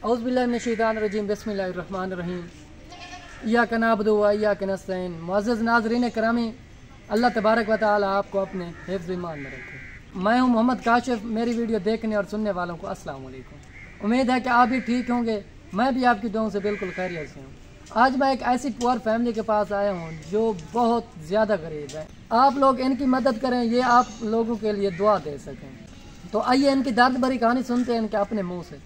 औज़ु बिल्लाहि मिनश्शैतानिर्रजीम बिस्मिल्लाहिर्रहमानिर्रहीम इय्याक नअबुदु व इय्याक नस्तईन। मुअज़्ज़ज़ नाज़रीन करामी, अल्लाह तबारक व तआला आपको अपने हिफ्ज़ ईमान में रखे। मैं हूँ मोहम्मद काशिफ। मेरी वीडियो देखने और सुनने वालों को अस्सलाम वालेकुम। उम्मीद है कि आप भी ठीक होंगे। मैं भी आपकी दुआओं से बिल्कुल खैरियत से हूँ। आज मैं एक ऐसी पुअर फैमिली के पास आया हूँ जो बहुत ज़्यादा गरीब है। आप लोग इनकी मदद करें, ये आप लोगों के लिए दुआ दे सकें। तो आइए इनकी दर्द भरी कहानी सुनते हैं इनके अपने मुँह से।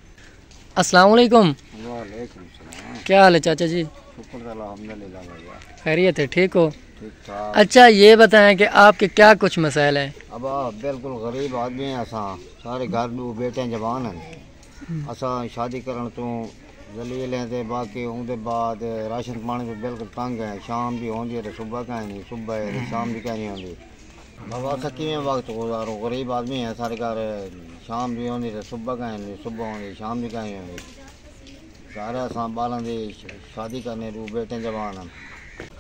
अस्सलाम वालेकुम। वालेकुम सलाम। क्या हाल है चाचा जी? शुक्र अल्हम्दुलिल्लाह भैया। खैरियत है, ठीक हो? ठीक ठाक। अच्छा ये बताएं कि आपके क्या कुछ मसाइल हैं? अब बिल्कुल गरीब आदमी हैं असां, सारे घर में बेटे जवान हैं। असां शादी करण तो जलील हैं ते बाकी उनके बाद राशन पानी तो बिल्कुल तंग है। शाम भी होंदी है तो सुबह का नहीं, सुबह है तो शाम भी नहीं होंदी। बाबा असां किवें वक्त गुजारो? गरीब आदमी हैं सारे घर, शाम भी होंदी तो सुबह का नहीं, सुबह होंदी शाम भी नहीं होंदी। घर असां बालन दी शादी करने रू बेटे जवान हैं।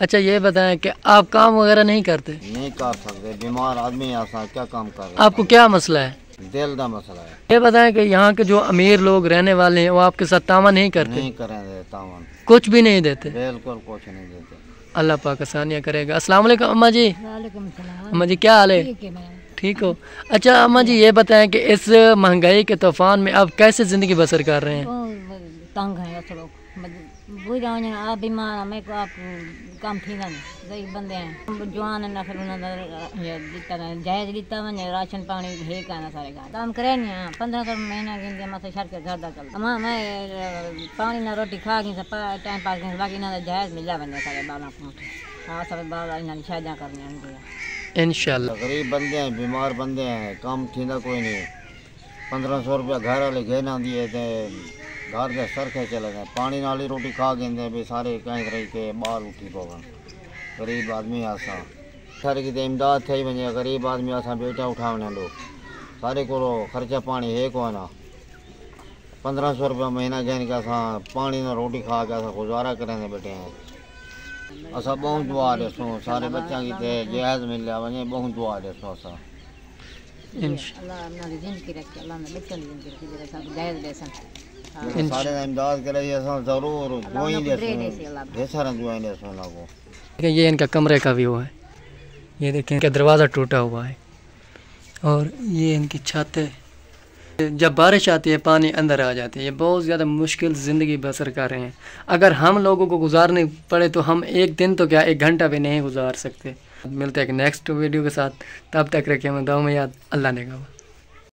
अच्छा ये बताएं कि आप काम वगैरह नहीं करते? नहीं कर सकते, बीमार आदमी है असां, क्या काम कर रहे? आपको क्या मसला है? दिल का मसला है। ये बताएं कि यहाँ के जो अमीर लोग रहने वाले हैं वो आपके साथ तावन नहीं करते? नहीं करेंगे तावन, कुछ भी नहीं देते? बिल्कुल कुछ नहीं देते। अल्लाह पाक आसानियाँ करेगा। अस्सलाम वालेकुम अम्मा जी। वालेकुम सलाम। अम्मा जी क्या हाल है? ठीक है मैं। ठीक हो? अच्छा अम्मा जी ये बताएं कि इस महंगाई के तूफान में आप कैसे ज़िंदगी बसर कर रहे हैं? तंग है अस लोग, बुझा आप बीमार, मैं को आप काम थी ना, गरीब बंदे हैं, जवान है ना, फिर उन्होंने दिता जायज़ दिता वने राशन पानी है का ना सारे का काम करे नहीं। 1500 महीना गिनते मत शर के घर दा चल अम्मा मैं पानी ना रोटी खा गई सब टाइम पास के बाकी ना जायज़ मिला बने सारे बाला को। हां सब बाला इन शादियां करनी है इंशाल्लाह। गरीब बंदे हैं, बीमार बंदे हैं, काम थींदा कोई नहीं। 1500 रुपया घर वाले घेन आंदी है ते घर के सरखे चले गए, पानी नाल ही रोटी खा गेंदे भी सारे कहीं रही के बाल उठी पवन। गरीब आदमी असां सारे की इमदाद थी वने, गरीब आदमी असां बेटा उठावने लोग सारे को खर्चा पानी है को ना। 1500 रुपया महीना घेन के असां पानी ना रोटी खा के असां गुजारा करेंगे बेटे हैं। असां बहुत दुआ ॾिसूं सारे बच्चा की ते जायज़ मिलिया वने, बहुत दुआ ॾिसूं असां। अल्लाह अपनी जिंदगी रखे, अल्लाह ने बच्चों की जिंदगी रखे, जरा सब जायज़ देसन सारे इमदाद करे असां ज़रूर दुआएं ॾिसूं, ढेर सारा दुआएं ॾिसूं ना को। ये इनका कमरे का व्यू है। ये देखें इनका दरवाज़ा टूटा हुआ है और ये इनकी छत है। जब बारिश आती है पानी अंदर आ जाती है। ये बहुत ज़्यादा मुश्किल ज़िंदगी बसर कर रहे हैं। अगर हम लोगों को गुजारनी पड़े तो हम एक दिन तो क्या 1 घंटा भी नहीं गुजार सकते। मिलते हैं नेक्स्ट वीडियो के साथ, तब तक रखिए हमें दुआ में याद। अल्लाह ने कहा।